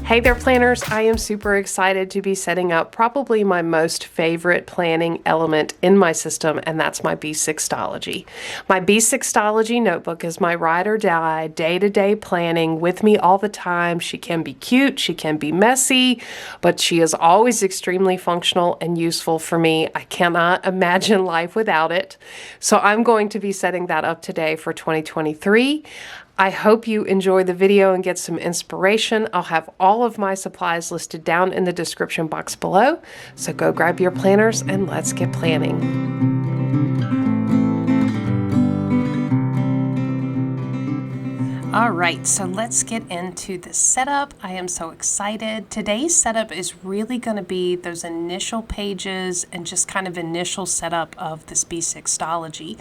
Hey there, planners. I am super excited to be setting up probably my most favorite planning element in my system, and that's my B6 Stalogy. My B6 Stalogy notebook is my ride or die, day-to-day planning with me all the time. She can be cute, she can be messy, but she is always extremely functional and useful for me. I cannot imagine life without it. So I'm going to be setting that up today for 2023. I hope you enjoy the video and get some inspiration. I'll have all of my supplies listed down in the description box below. So go grab your planners and let's get planning. All right, so let's get into the setup. I am so excited. Today's setup is really going to be those initial pages and just kind of initial setup of this B6 Stalogy.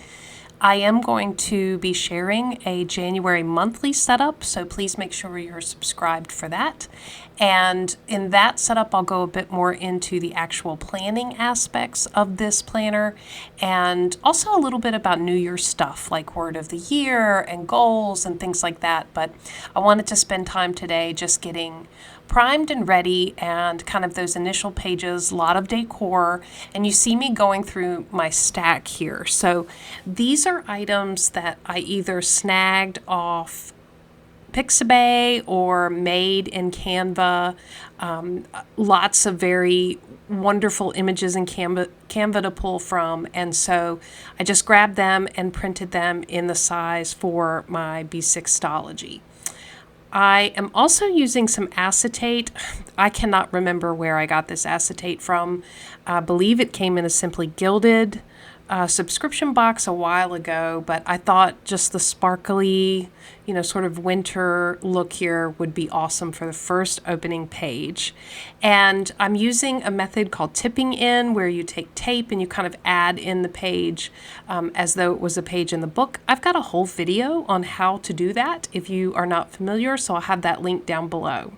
I am going to be sharing a January monthly setup, so please make sure you're subscribed for that. And in that setup, I'll go a bit more into the actual planning aspects of this planner and also a little bit about New Year's stuff like word of the year and goals and things like that. But I wanted to spend time today just getting primed and ready and kind of those initial pages, a lot of decor, and you see me going through my stack here. So these are items that I either snagged off Pixabay or made in Canva. Lots of very wonderful images in Canva to pull from, and so I just grabbed them and printed them in the size for my B6 Stalogy. I am also using some acetate. I cannot remember where I got this acetate from. I believe it came in a Simply Gilded subscription box a while ago, but I thought just the sparkly, sort of winter look here would be awesome for the first opening page. And I'm using a method called tipping in, where you take tape and you kind of add in the page as though it was a page in the book. I've got a whole video on how to do that if you are not familiar, so I'll have that link down below.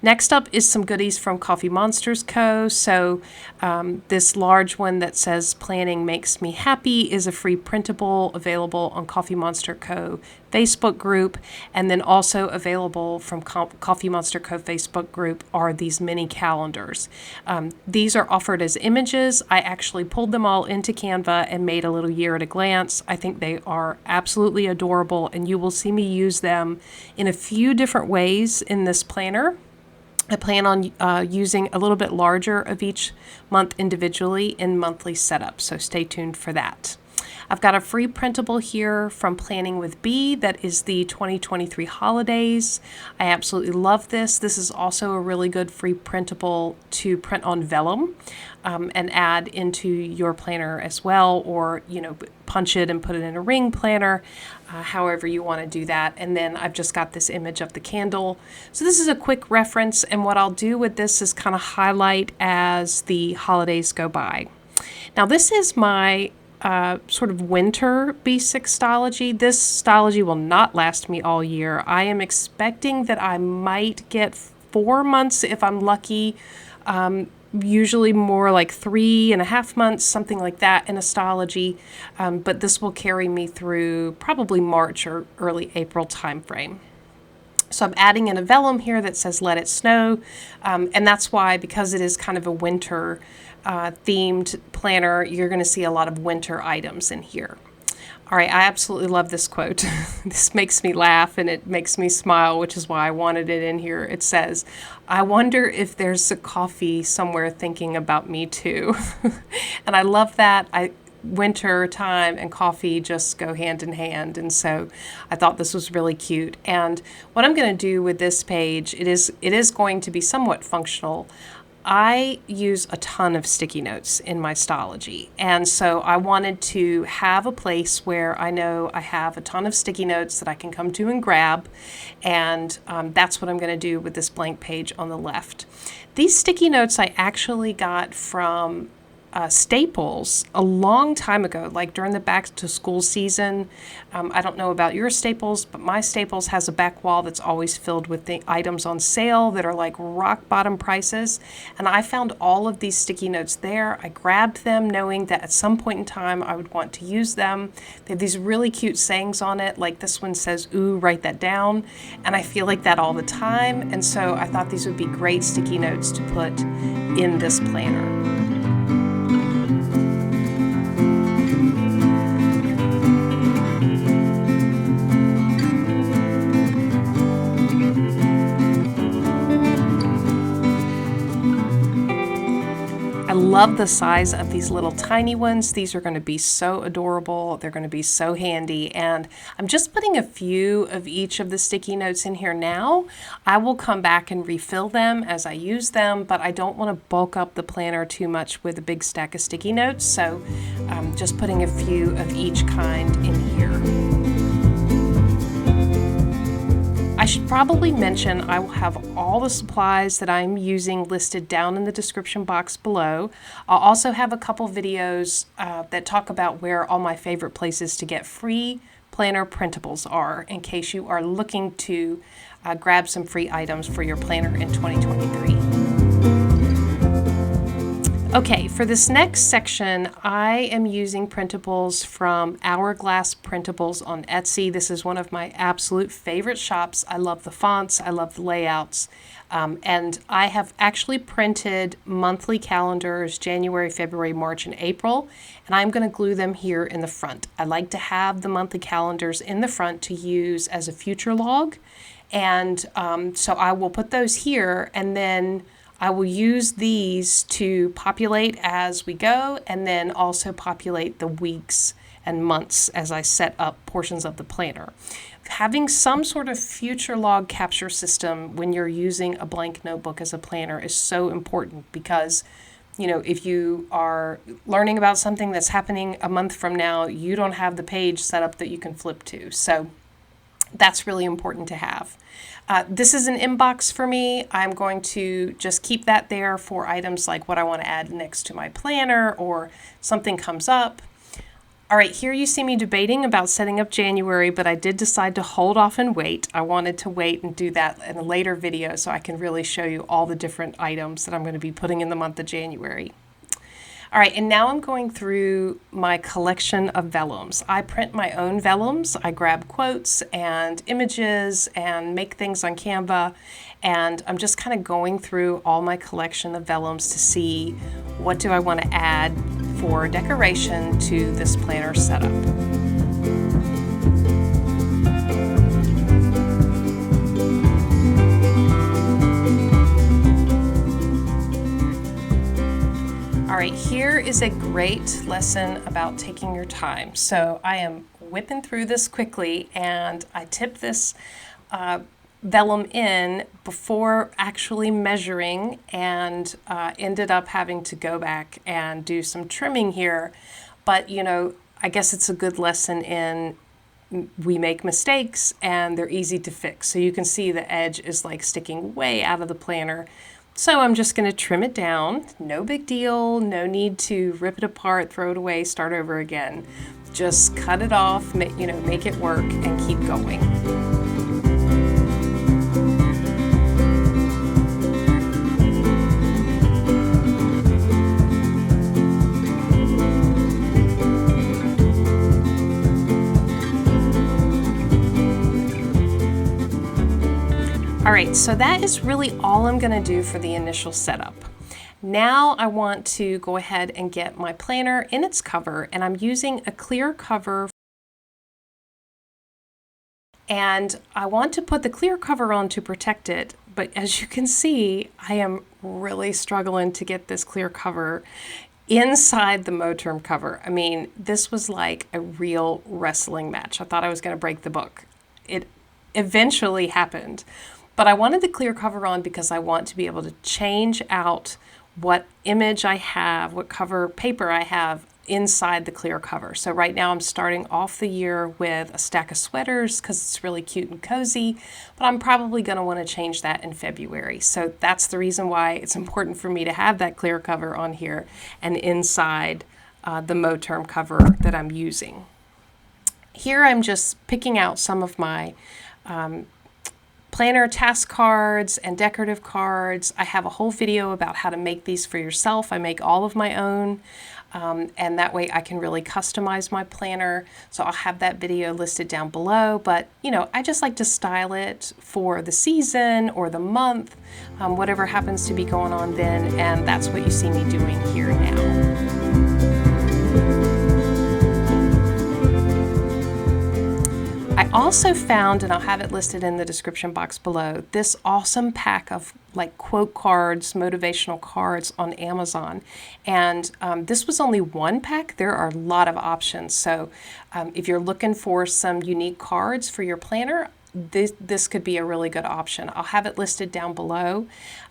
Next up is some goodies from Coffee Monsters Co. So this large one that says Planning Makes Me Happy is a free printable available on Coffee Monster Co. Facebook group, and then also available from Coffee Monster Co. Facebook group are these mini calendars. These are offered as images. I actually pulled them all into Canva and made a little year at a glance. I think they are absolutely adorable, and you will see me use them in a few different ways in this planner. I plan on using a little bit larger of each month individually in monthly setup, so stay tuned for that. I've got a free printable here from Planning with B that is the 2023 holidays. I absolutely love this. This is also a really good free printable to print on vellum and add into your planner as well, or punch it and put it in a ring planner, however you want to do that. And then I've just got this image of the candle. So this is a quick reference, and what I'll do with this is kind of highlight as the holidays go by. Now this is my sort of winter B6 Stalogy. This Stalogy will not last me all year. I am expecting that I might get 4 months if I'm lucky, usually more like 3.5 months, something like that in a Stalogy, but this will carry me through probably March or early April timeframe. So I'm adding in a vellum here that says Let It Snow, and that's why, because it is kind of a winter themed planner, you're going to see a lot of winter items in here. All right, I absolutely love this quote. This makes me laugh and it makes me smile, which is why I wanted it in here. It says, "I wonder if there's a coffee somewhere thinking about me too." And I love that. Winter time and coffee just go hand in hand, and so I thought this was really cute. And what I'm going to do with this page, it is going to be somewhat functional. I use a ton of sticky notes in my Stalogy, and so I wanted to have a place where I know I have a ton of sticky notes that I can come to and grab, and that's what I'm going to do with this blank page on the left. These sticky notes I actually got from Staples a long time ago, like during the back to school season. I don't know about your Staples, but my Staples has a back wall that's always filled with the items on sale that are like rock bottom prices. And I found all of these sticky notes there. I grabbed them knowing that at some point in time I would want to use them. They have these really cute sayings on it, like this one says, "Ooh, write that down." And I feel like that all the time. And so I thought these would be great sticky notes to put in this planner. I love the size of these little tiny ones. These are going to be so adorable. They're going to be so handy. And I'm just putting a few of each of the sticky notes in here now. I will come back and refill them as I use them, but I don't want to bulk up the planner too much with a big stack of sticky notes. So I'm just putting a few of each kind in here. I should probably mention I will have all the supplies that I'm using listed down in the description box below. I'll also have a couple videos that talk about where all my favorite places to get free planner printables are, in case you are looking to grab some free items for your planner in 2023. Okay, for this next section, I am using printables from Hourglass Printables on Etsy. This is one of my absolute favorite shops. I love the fonts, I love the layouts, and I have actually printed monthly calendars, January, February, March, and April, and I'm going to glue them here in the front. I like to have the monthly calendars in the front to use as a future log, and so I will put those here, and then I will use these to populate as we go, and then also populate the weeks and months as I set up portions of the planner. Having some sort of future log capture system when you're using a blank notebook as a planner is so important, because if you are learning about something that's happening a month from now, you don't have the page set up that you can flip to. So that's really important to have. This is an inbox for me. I'm going to just keep that there for items like what I want to add next to my planner or something comes up. All right, here you see me debating about setting up January, but I did decide to hold off and wait. I wanted to wait and do that in a later video so I can really show you all the different items that I'm going to be putting in the month of January. All right, and now I'm going through my collection of vellums. I print my own vellums. I grab quotes and images and make things on Canva, and I'm just kind of going through all my collection of vellums to see what do I want to add for decoration to this planner setup. All right, here is a great lesson about taking your time. So I am whipping through this quickly, and I tipped this vellum in before actually measuring, and ended up having to go back and do some trimming here. But I guess it's a good lesson in we make mistakes and they're easy to fix. So you can see the edge is like sticking way out of the planner. So I'm just going to trim it down. No big deal. No need to rip it apart, throw it away, start over again. Just cut it off, make it work, and keep going. All right, so that is really all I'm going to do for the initial setup. Now I want to go ahead and get my planner in its cover, and I'm using a clear cover. And I want to put the clear cover on to protect it, but as you can see, I am really struggling to get this clear cover inside the Moterm cover. I mean, this was like a real wrestling match. I thought I was going to break the book. It eventually happened. But I wanted the clear cover on because I want to be able to change out what image I have, what cover paper I have inside the clear cover. So right now I'm starting off the year with a stack of sweaters because it's really cute and cozy, but I'm probably going to want to change that in February. So that's the reason why it's important for me to have that clear cover on here and inside the Moterm cover that I'm using. Here I'm just picking out some of my planner task cards and decorative cards. I have a whole video about how to make these for yourself. I make all of my own, and that way I can really customize my planner. So I'll have that video listed down below, but you know, I just like to style it for the season or the month, whatever happens to be going on then, and that's what you see me doing here now. I also found, and I'll have it listed in the description box below, this awesome pack of like quote cards, motivational cards on Amazon. And this was only one pack. There are a lot of options. So if you're looking for some unique cards for your planner, this could be a really good option. I'll have it listed down below.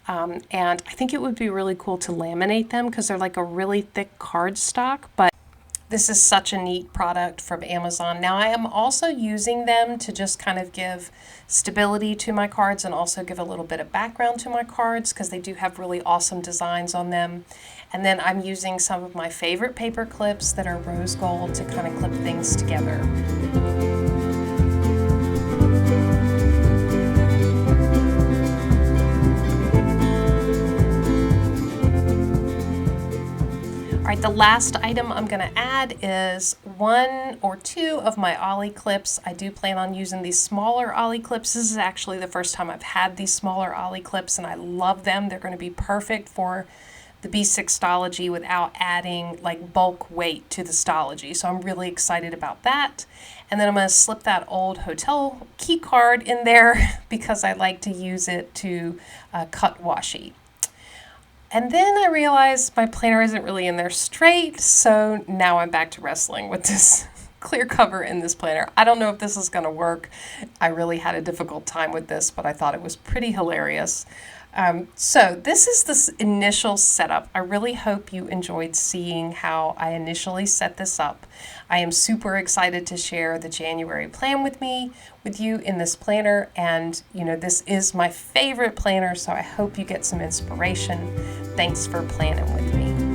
And I think it would be really cool to laminate them because they're like a really thick cardstock, but this is such a neat product from Amazon. Now I am also using them to just kind of give stability to my cards and also give a little bit of background to my cards because they do have really awesome designs on them. And then I'm using some of my favorite paper clips that are rose gold to kind of clip things together. All right, the last item I'm going to add is 1 or 2 of my ollie clips. I do plan on using these smaller ollie clips. This is actually the first time I've had these smaller ollie clips, and I love them. They're going to be perfect for the B6 Stalogy without adding like bulk weight to the Stalogy. So I'm really excited about that. And then I'm going to slip that old hotel key card in there because I like to use it to cut washi. And then I realized my planner isn't really in there straight, so now I'm back to wrestling with this clear cover in this planner. I don't know if this is going to work. I really had a difficult time with this, but I thought it was pretty hilarious. So this is this initial setup. I really hope you enjoyed seeing how I initially set this up. I am super excited to share the January plan with you in this planner, and you know, this is my favorite planner, so I hope you get some inspiration. Thanks for planning with me.